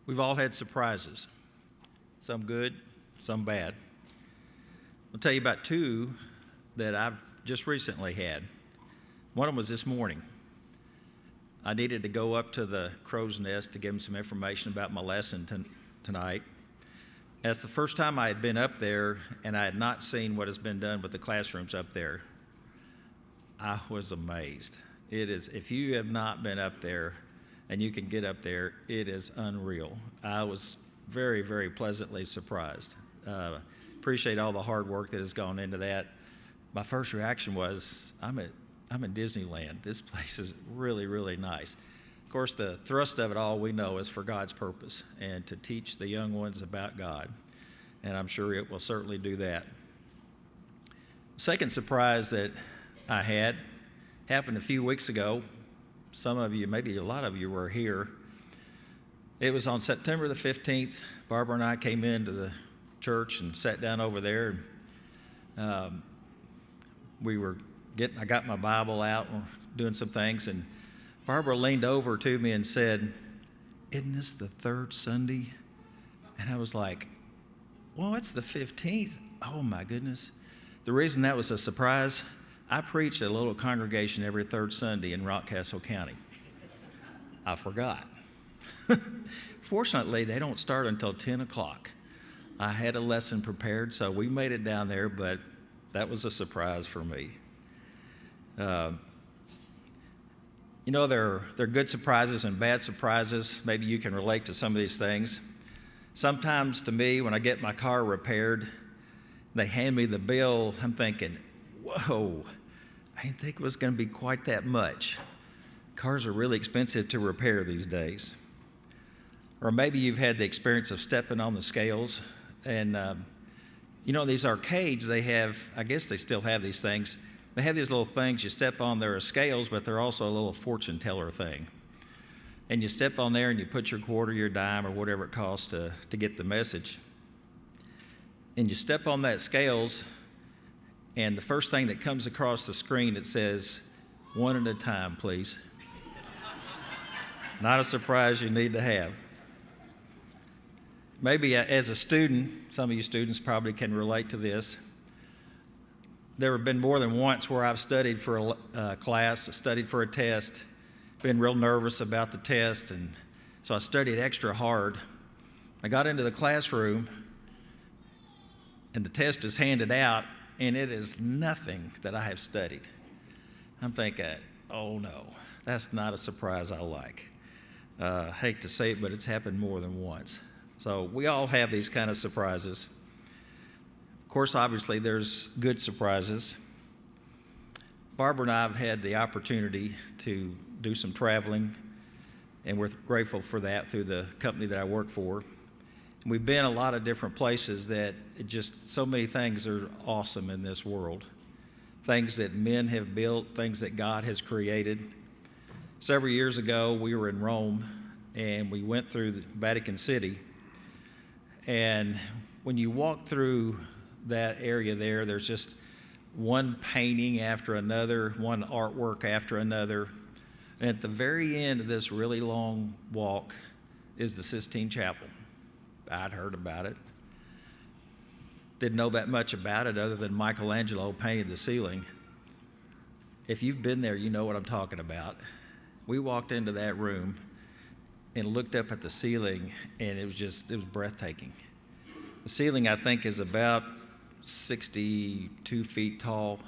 We've all had surprises, some good, some bad. I'll tell you about two that I've just recently had. One of them was this morning. I needed to go up to the crow's nest to give them some information about my lesson tonight. That's the first time I had been up there, and I had not seen what has been done with the classrooms up there. I was amazed. It is, if you have not been up there and you can get up there, it is unreal. I was very, very pleasantly surprised. Appreciate all the hard work that has gone into that. My first reaction was, I'm in Disneyland. This place is really, really nice. Of course, the thrust of it all we know is for God's purpose and to teach the young ones about God. And I'm sure it will certainly do that. Second surprise that I had happened a few weeks ago. Some of you, maybe a lot of you were here. It was on September the 15th. Barbara and I came into the church and sat down over there. I got my Bible out, and doing some things, and Barbara leaned over to me and said, "Isn't this the third Sunday?" And I was like, "Well, it's the 15th. Oh my goodness." The reason that was a surprise, I preach at a little congregation every third Sunday in Rockcastle County. I forgot. Fortunately, they don't start until 10 o'clock. I had a lesson prepared, so we made it down there, but that was a surprise for me. There are good surprises and bad surprises. Maybe you can relate to some of these things. Sometimes to me, when I get my car repaired, they hand me the bill, I'm thinking, whoa, I didn't think it was going to be quite that much. Cars are really expensive to repair these days. Or maybe you've had the experience of stepping on the scales. And, these arcades, they have, I guess they still have these things. They have these little things you step on. There are scales, but they're also a little fortune teller thing. And you step on there and you put your quarter, your dime, or whatever it costs to get the message. And you step on that scales, and the first thing that comes across the screen, it says, "One at a time, please." Not a surprise you need to have. Maybe as a student, some of you students probably can relate to this. There have been more than once where I've studied for a class, studied for a test, been real nervous about the test, and so I studied extra hard. I got into the classroom, and the test is handed out, and it is nothing that I have studied. I'm thinking, oh no, that's not a surprise I like. Hate to say it, but it's happened more than once. So we all have these kind of surprises. Of course, obviously, there's good surprises. Barbara and I have had the opportunity to do some traveling, and we're grateful for that through the company that I work for. We've been a lot of different places that so many things are awesome in this world. Things that men have built, things that God has created. Several years ago, we were in Rome, and we went through the Vatican City. And when you walk through that area there's just one painting after another, one artwork after another. And at the very end of this really long walk is the Sistine Chapel. I'd heard about it. Didn't know that much about it other than Michelangelo painted the ceiling. If you've been there, you know what I'm talking about. We walked into that room and looked up at the ceiling, and it was breathtaking. The ceiling, I think, is about 62 feet tall.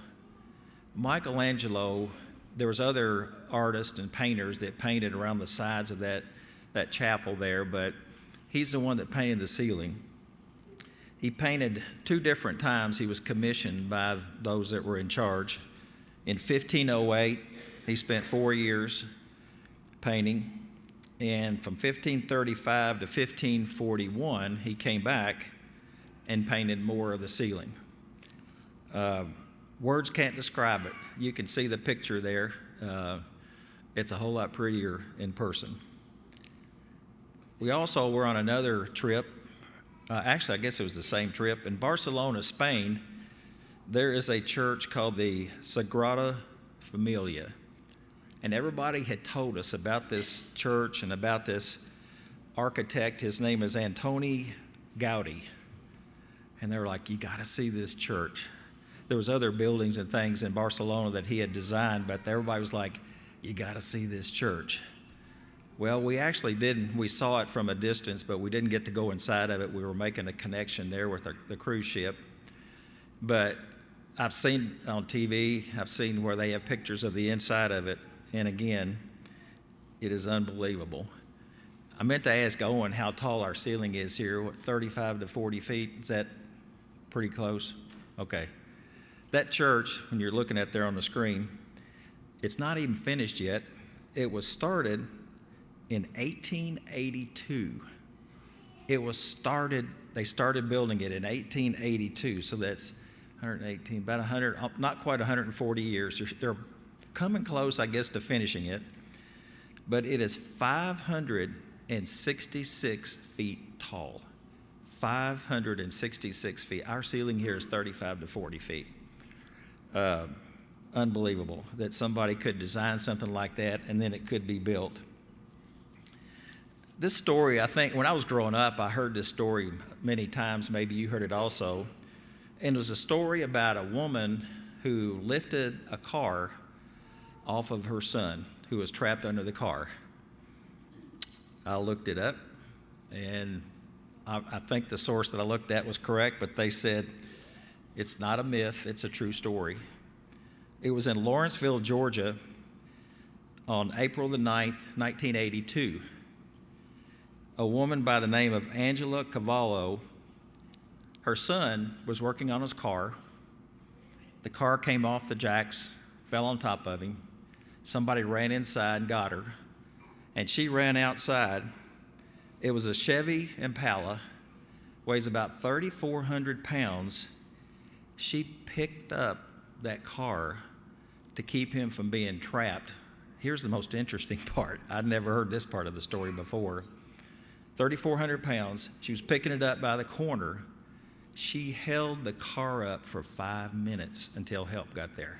Michelangelo, there was other artists and painters that painted around the sides of that chapel there, but he's the one that painted the ceiling. He painted 2 different times. He was commissioned by those that were in charge. In 1508, he spent 4 years painting. And from 1535 to 1541, he came back and painted more of the ceiling. Words can't describe it. You can see the picture there. It's a whole lot prettier in person. We also were on another trip. Actually, I guess it was the same trip. In Barcelona, Spain, there is a church called the Sagrada Familia. And everybody had told us about this church and about this architect. His name is Antoni Gaudi. And they were like, you got to see this church. There was other buildings and things in Barcelona that he had designed, but everybody was like, you got to see this church. Well, we actually didn't. We saw it from a distance, but we didn't get to go inside of it. We were making a connection there with the cruise ship. But I've seen on TV, I've seen where they have pictures of the inside of it. And again, it is unbelievable. I meant to ask Owen how tall our ceiling is here, what, 35 to 40 feet? Is that pretty close? Okay. That church, when you're looking at there on the screen, it's not even finished yet. It was started in 1882. They started building it in 1882, so that's 118, about 100, not quite 140 years. They're coming close, I guess, to finishing it. But it is 566 feet tall. 566 feet. Our ceiling here is 35 to 40 feet. Unbelievable that somebody could design something like that and then it could be built. This story, I think, when I was growing up, I heard this story many times. Maybe you heard it also. And it was a story about a woman who lifted a car off of her son who was trapped under the car. I looked it up, and I think the source that I looked at was correct, but they said it's not a myth, it's a true story. It was in Lawrenceville, Georgia on April the 9th, 1982. A woman by the name of Angela Cavallo, her son was working on his car. The car came off the jacks, fell on top of him. Somebody ran inside and got her, and she ran outside. It was a Chevy Impala, weighs about 3,400 pounds. She picked up that car to keep him from being trapped. Here's the most interesting part. I'd never heard this part of the story before. 3,400 pounds. She was picking it up by the corner. She held the car up for 5 minutes until help got there,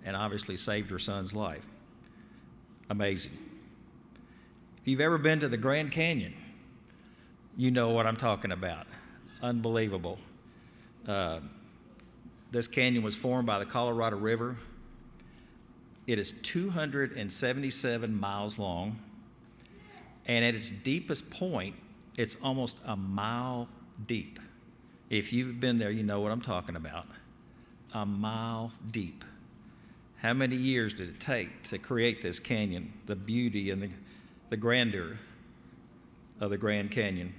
and obviously saved her son's life. Amazing. If you've ever been to the Grand Canyon, you know what I'm talking about. Unbelievable. This canyon was formed by the Colorado River. It is 277 miles long, and at its deepest point, it's almost a mile deep. If you've been there, you know what I'm talking about. A mile deep. How many years did it take to create this canyon, the beauty and the grandeur of the Grand Canyon?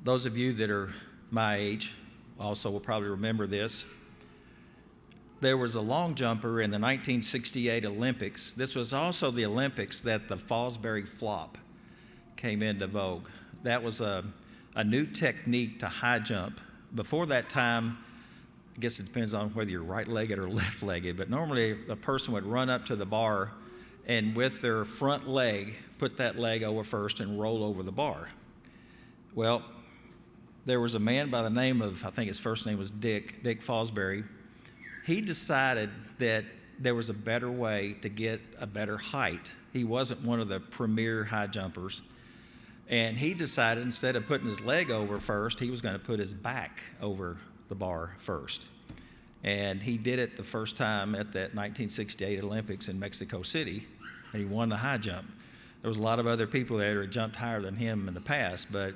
Those of you that are my age also will probably remember this. There was a long jumper in the 1968 Olympics. This was also the Olympics that the Fosbury flop came into vogue. That was a new technique to high jump. Before that time, I guess it depends on whether you're right-legged or left-legged, but normally a person would run up to the bar and with their front leg, put that leg over first and roll over the bar. Well, there was a man by the name of, I think his first name was Dick Fosbury. He decided that there was a better way to get a better height. He wasn't one of the premier high jumpers. And he decided instead of putting his leg over first, he was going to put his back over the bar first. And he did it the first time at that 1968 Olympics in Mexico City, and he won the high jump. There was a lot of other people there who had jumped higher than him in the past, but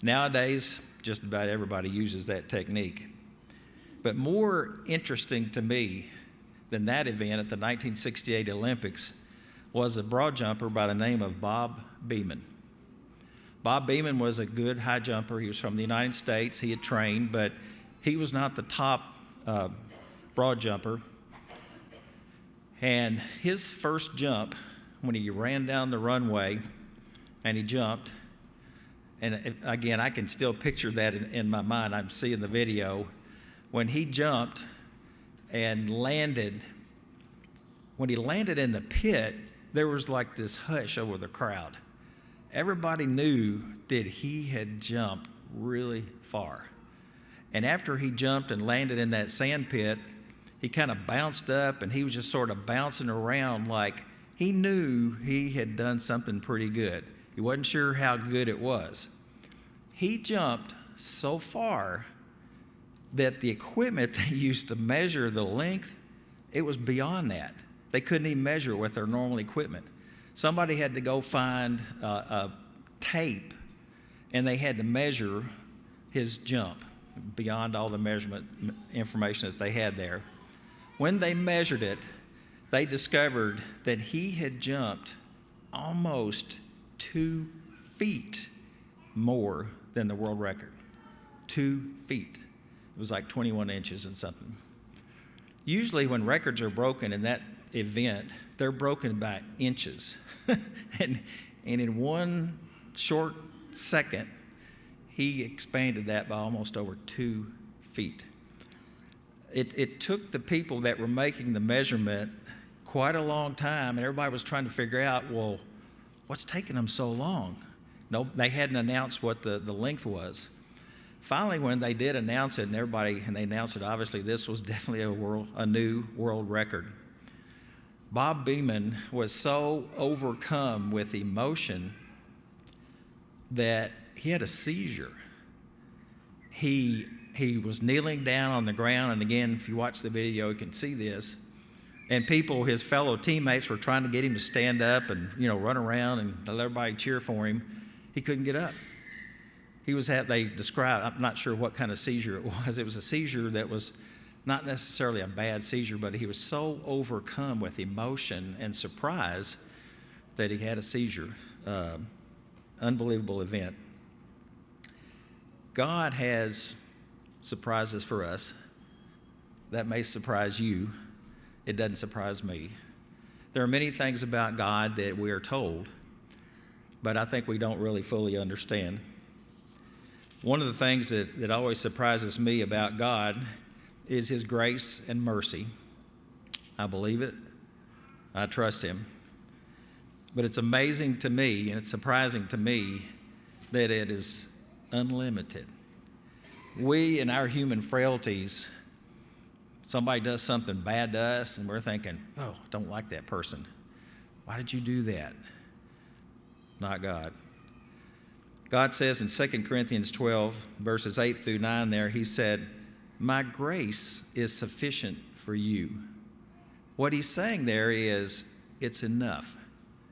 nowadays, just about everybody uses that technique. But more interesting to me than that event at the 1968 Olympics was a broad jumper by the name of Bob Beamon. Bob Beamon was a good high jumper. He was from the United States. He had trained, but he was not the top broad jumper. And his first jump, when he ran down the runway and he jumped, and again, I can still picture that in my mind. I'm seeing the video. When he jumped and landed, when he landed in the pit, there was like this hush over the crowd. Everybody knew that he had jumped really far. And after he jumped and landed in that sand pit, he kind of bounced up and he was just sort of bouncing around like he knew he had done something pretty good. He wasn't sure how good it was. He jumped so far that the equipment they used to measure the length, it was beyond that. They couldn't even measure it with their normal equipment. Somebody had to go find a tape, and they had to measure his jump beyond all the measurement information that they had there. When they measured it, they discovered that he had jumped almost 2 feet more than the world record. 2 feet. It was like 21 inches and something. Usually when records are broken in that event, they're broken by inches. and in one short second, he expanded that by almost over 2 feet. It took the people that were making the measurement quite a long time, and everybody was trying to figure out, well, what's taking them so long? No, they hadn't announced what the length was. Finally, when they did announce it, and they announced it, obviously this was definitely a new world record. Bob Beeman was so overcome with emotion that he had a seizure. He was kneeling down on the ground, and again, if you watch the video, you can see this. And people, his fellow teammates, were trying to get him to stand up and run around and let everybody cheer for him. He couldn't get up. They described, I'm not sure what kind of seizure it was. It was a seizure that was not necessarily a bad seizure, but he was so overcome with emotion and surprise that he had a seizure. Unbelievable event. God has surprises for us. That may surprise you. It doesn't surprise me. There are many things about God that we are told, but I think we don't really fully understand. One of the things that always surprises me about God is His grace and mercy. I believe it. I trust Him. But it's amazing to me, and it's surprising to me, that it is unlimited. We, in our human frailties, somebody does something bad to us, and we're thinking, oh, don't like that person. Why did you do that? Not God. God says in 2 Corinthians 12, verses 8 through 9 there, He said, my grace is sufficient for you. What He's saying there is, it's enough.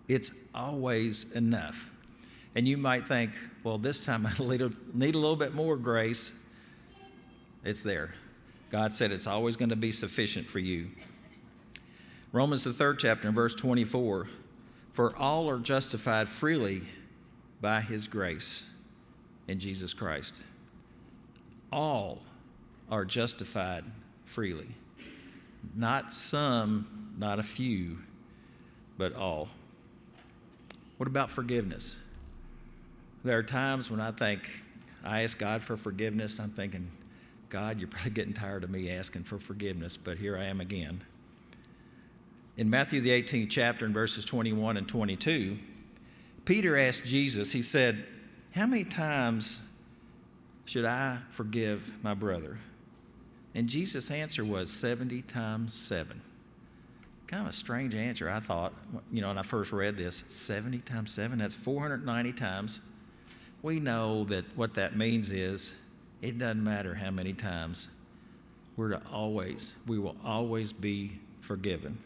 It's always enough. And you might think, well, this time I need a little bit more grace. It's there. God said it's always going to be sufficient for you. Romans, the 3rd chapter, in verse 24, for all are justified freely by His grace in Jesus Christ. All are justified freely. Not some, not a few, but all. What about forgiveness? There are times when I ask God for forgiveness, I'm thinking, God, you're probably getting tired of me asking for forgiveness, but here I am again. In Matthew, the 18th chapter, in verses 21 and 22, Peter asked Jesus, he said, how many times should I forgive my brother? And Jesus' answer was 70 times 7. Kind of a strange answer, I thought, when I first read this. 70 times 7, that's 490 times. We know that what that means is it doesn't matter how many times. We will always be forgiven.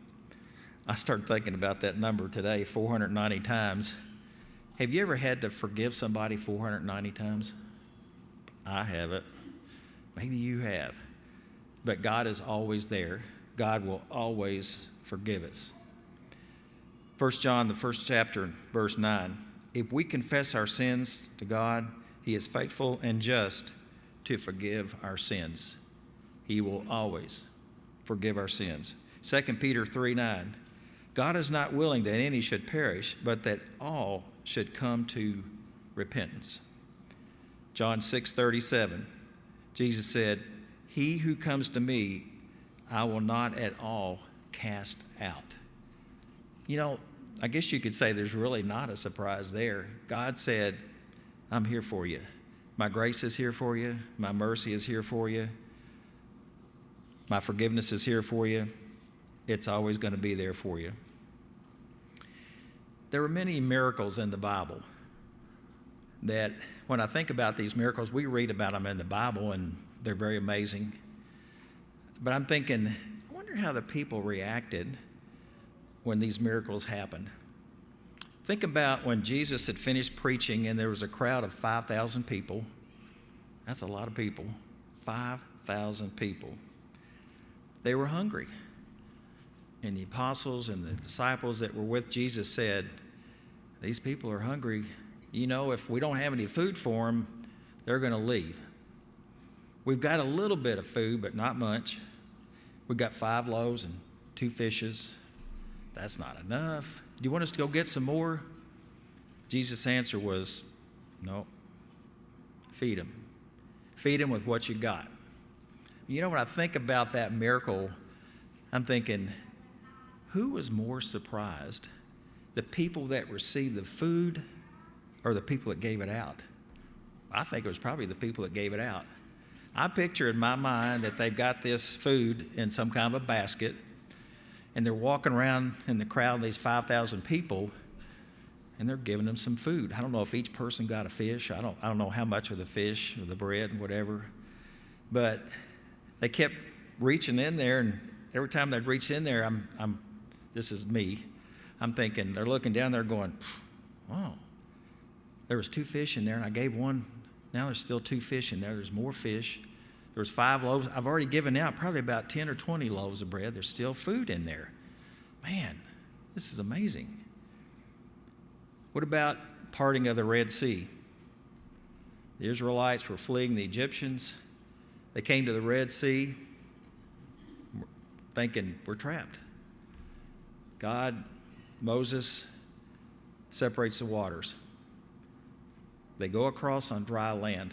I started thinking about that number today, 490 times. Have you ever had to forgive somebody 490 times? I haven't. Maybe you have. But God is always there. God will always forgive us. 1 John, the 1st chapter, verse 9. If we confess our sins to God, He is faithful and just to forgive our sins. He will always forgive our sins. 2 Peter 3:9. God is not willing that any should perish, but that all should come to repentance. John 6:37. Jesus said, he who comes to me, I will not at all cast out. I guess you could say there's really not a surprise there. God said, I'm here for you. My grace is here for you. My mercy is here for you. My forgiveness is here for you. It's always going to be there for you. There are many miracles in the Bible. that when I think about these miracles, we read about them in the Bible and they're very amazing. But I'm thinking, I wonder how the people reacted when these miracles happened. Think about when Jesus had finished preaching and there was a crowd of 5,000 people. That's a lot of people. 5,000 people. They were hungry. And the apostles and the disciples that were with Jesus said, these people are hungry. You know, if we don't have any food for them, they're going to leave. We've got a little bit of food, but not much. We've got 5 loaves and 2 fishes. That's not enough. Do you want us to go get some more? Jesus' answer was, no. Feed them. Feed them with what you got. You know, when I think about that miracle, I'm thinking, who was more surprised? The people that received the food or the people that gave it out? I think it was probably the people that gave it out. I picture in my mind that they've got this food in some kind of a basket, and they're walking around in the crowd, these 5,000 people, and they're giving them some food. I don't know if each person got a fish. I don't know how much of the fish or the bread and whatever. But they kept reaching in there, and every time they'd reach in there, this is me, I'm thinking, they're looking down there going, wow, there was 2 fish in there, and I gave one. Now there's still 2 fish in there. There's more fish. There was 5 loaves. I've already given out probably about 10 or 20 loaves of bread. There's still food in there. Man, this is amazing. What about parting of the Red Sea? The Israelites were fleeing the Egyptians. They came to the Red Sea thinking, we're trapped. God, Moses, separates the waters. They go across on dry land.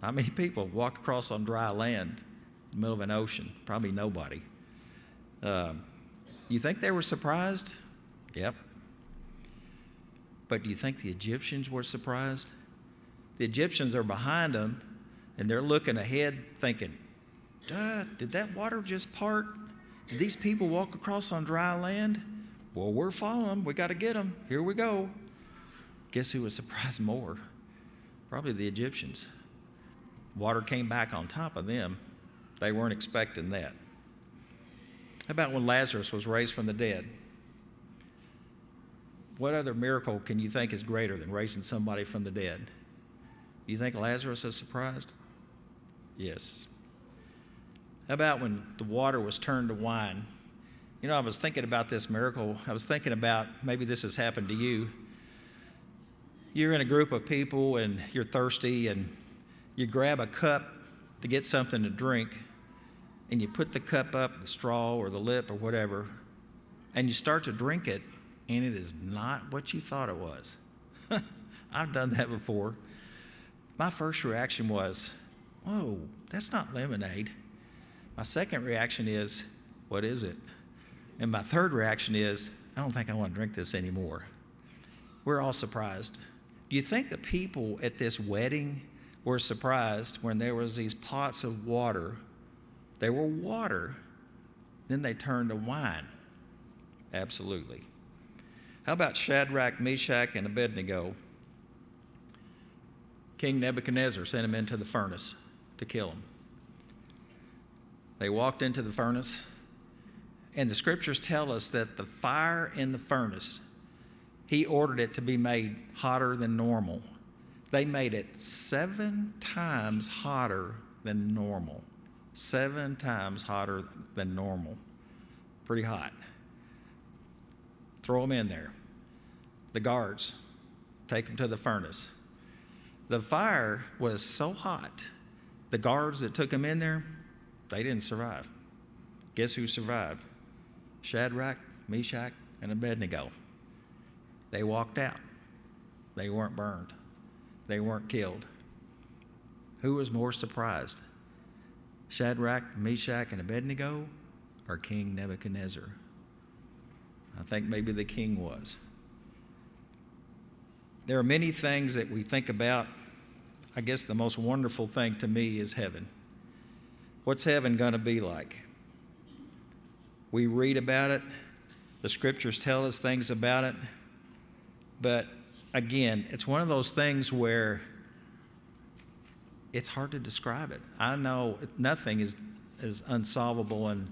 Not many people walk across on dry land in the middle of an ocean. Probably nobody. You think they were surprised? Yep. But do you think the Egyptians were surprised? The Egyptians are behind them, and they're looking ahead thinking, did that water just part? Did these people walk across on dry land? Well, we're following them. We got to get them. Here we go. Guess who was surprised more? Probably the Egyptians. Water came back on top of them. They weren't expecting that. How about when Lazarus was raised from the dead? What other miracle can you think is greater than raising somebody from the dead? Do you think Lazarus is surprised? Yes. How about when the water was turned to wine? You know, I was thinking about this miracle. I was thinking about maybe this has happened to you. You're in a group of people and you're thirsty and you grab a cup to get something to drink and you put the cup up, the straw or the lip or whatever, and you start to drink it and it is not what you thought it was. I've done that before. My first reaction was, whoa, that's not lemonade. My second reaction is, what is it? And my third reaction is, I don't think I want to drink this anymore. We're all surprised. Do you think the people at this wedding were surprised when there was these pots of water? They were water, then they turned to wine. Absolutely. How about Shadrach, Meshach, and Abednego? King Nebuchadnezzar sent them into the furnace to kill them. They walked into the furnace, and the scriptures tell us that the fire in the furnace, he ordered it to be made hotter than normal. They made it 7 times hotter than normal. 7 times hotter than normal. Pretty hot. Throw them in there. The guards take them to the furnace. The fire was so hot, the guards that took them in there, they didn't survive. Guess who survived? Shadrach, Meshach, and Abednego. They walked out. They weren't burned. They weren't killed. Who was more surprised? Shadrach, Meshach, and Abednego, or King Nebuchadnezzar? I think maybe the king was. There are many things that we think about. I guess the most wonderful thing to me is heaven. What's heaven going to be like? We read about it. The scriptures tell us things about it. But again, it's one of those things where it's hard to describe it. I know nothing is unsolvable, and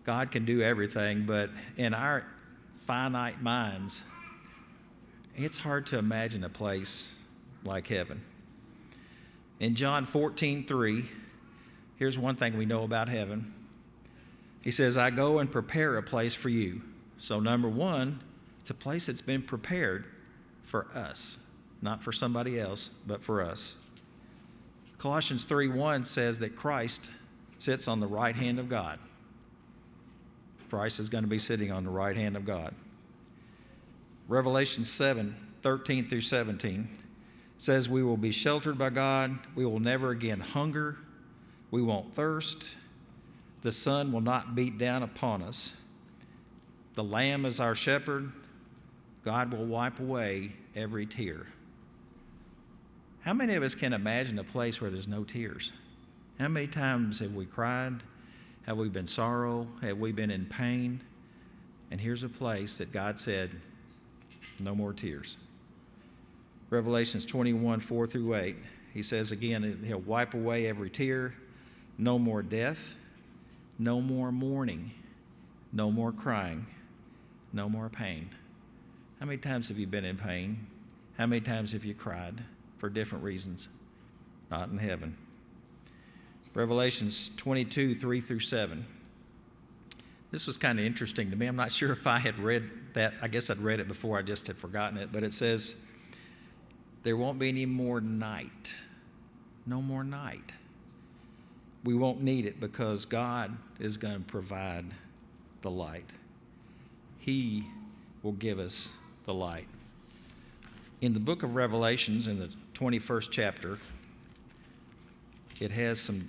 God can do everything, but in our finite minds, it's hard to imagine a place like heaven. In John 14:3, here's one thing we know about heaven. He says, I go and prepare a place for you. So number one, it's a place that's been prepared for us, not for somebody else, but for us. Colossians 3:1 says that Christ sits on the right hand of God. Christ is going to be sitting on the right hand of God. Revelation 7:13 through 17 says we will be sheltered by God. We will never again hunger. We won't thirst. The sun will not beat down upon us. The Lamb is our shepherd. God will wipe away every tear. How many of us can imagine a place where there's no tears? How many times have we cried? Have we been sorrow? Have we been in pain? And here's a place that God said, no more tears. Revelations 21:4 through 8, he says again, he'll wipe away every tear. No more death, no more mourning, no more crying, no more pain. How many times have you been in pain? How many times have you cried for different reasons? Not in heaven. Revelations 22:3 through 7. This was kind of interesting to me. I'm not sure if I had read that. I guess I'd read it before. I just had forgotten it. But it says, there won't be any more night. No more night. We won't need it because God is going to provide the light. He will give us the light. In the book of Revelations, in the 21st chapter, it has some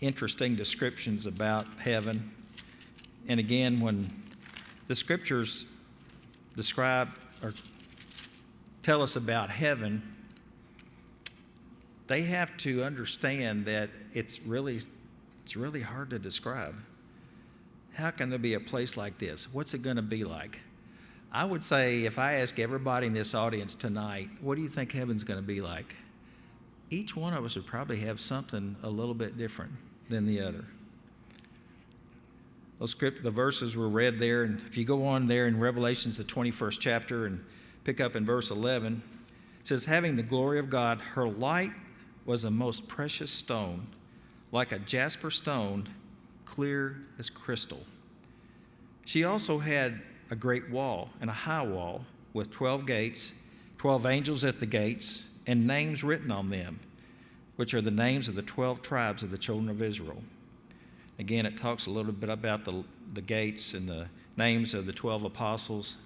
interesting descriptions about heaven. And again, when the scriptures describe or tell us about heaven, they have to understand that it's really hard to describe. How can there be a place like this? What's it going to be like? I would say if I ask everybody in this audience tonight, what do you think heaven's going to be like? Each one of us would probably have something a little bit different than the other. The verses were read there, and if you go on there in Revelations, the 21st chapter, and pick up in verse 11, it says, having the glory of God, her light was a most precious stone, like a jasper stone, clear as crystal. She also had a great wall and a high wall with 12 gates, 12 angels at the gates, and names written on them, which are the names of the 12 tribes of the children of Israel. Again, it talks a little bit about the gates and the names of the 12 apostles.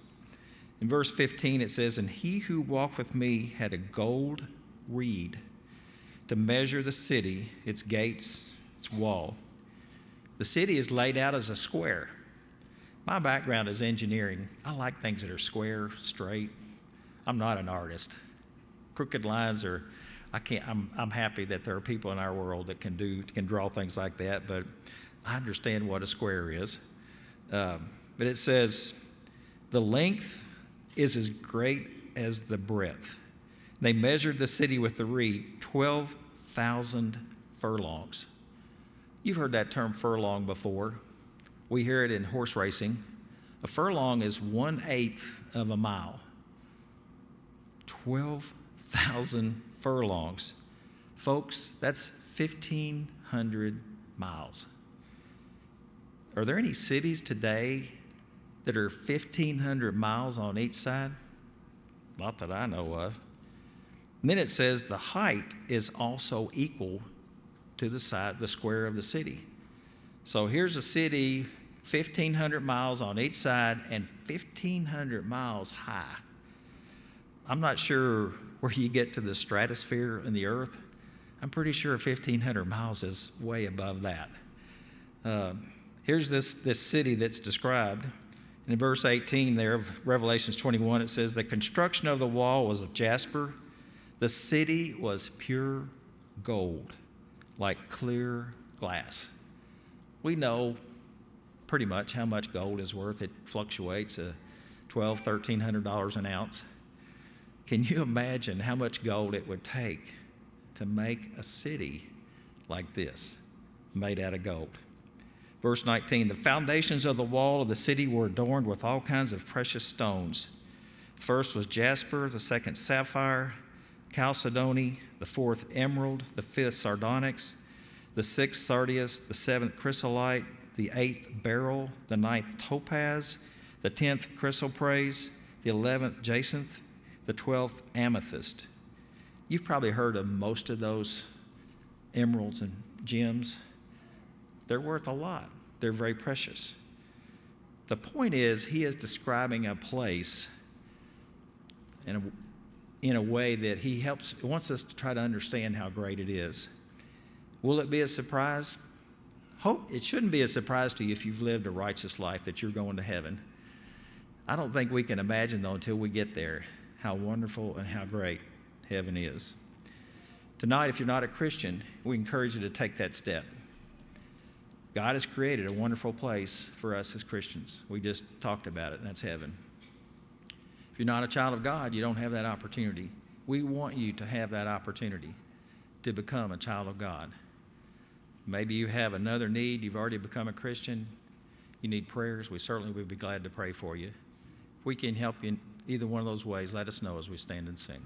In verse 15, it says, and he who walked with me had a gold reed to measure the city, its gates, its wall. The city is laid out as a square. My background is engineering. I like things that are square, straight. I'm not an artist. Crooked lines are, I'm happy that there are people in our world that can draw things like that, but I understand what a square is. But it says, the length is as great as the breadth. They measured the city with the reed, 12,000 furlongs. You've heard that term furlong before. We hear it in horse racing. A furlong is 1/8 of a mile. 12,000 furlongs. Folks, that's 1,500 miles. Are there any cities today that are 1,500 miles on each side? Not that I know of. And then it says the height is also equal to the square of the city. So here's a city 1,500 miles on each side and 1,500 miles high. I'm not sure where you get to the stratosphere in the earth. I'm pretty sure 1,500 miles is way above that. Here's this city that's described. In verse 18 there of Revelations 21, it says, the construction of the wall was of jasper. The city was pure gold, like clear glass. We know pretty much how much gold is worth. It fluctuates $1,200, $1,300 an ounce. Can you imagine how much gold it would take to make a city like this, made out of gold? Verse 19, the foundations of the wall of the city were adorned with all kinds of precious stones. The first was jasper, the second sapphire, chalcedony, the fourth emerald, the fifth sardonyx, the sixth sardius, the seventh chrysolite, the eighth beryl, the ninth topaz, the 10th chrysoprase, the 11th jacinth, the 12th amethyst. You've probably heard of most of those emeralds and gems. They're worth a lot. They're very precious. The point is, he is describing a place in a way that he wants us to try to understand how great it is. Will it be a surprise? It shouldn't be a surprise to you if you've lived a righteous life that you're going to heaven. I don't think we can imagine, though, until we get there, how wonderful and how great heaven is. Tonight, if you're not a Christian, we encourage you to take that step. God has created a wonderful place for us as Christians. We just talked about it, and that's heaven. If you're not a child of God, you don't have that opportunity. We want you to have that opportunity to become a child of God. Maybe you have another need. You've already become a Christian. You need prayers. We certainly would be glad to pray for you. If we can help you in either one of those ways, let us know as we stand and sing.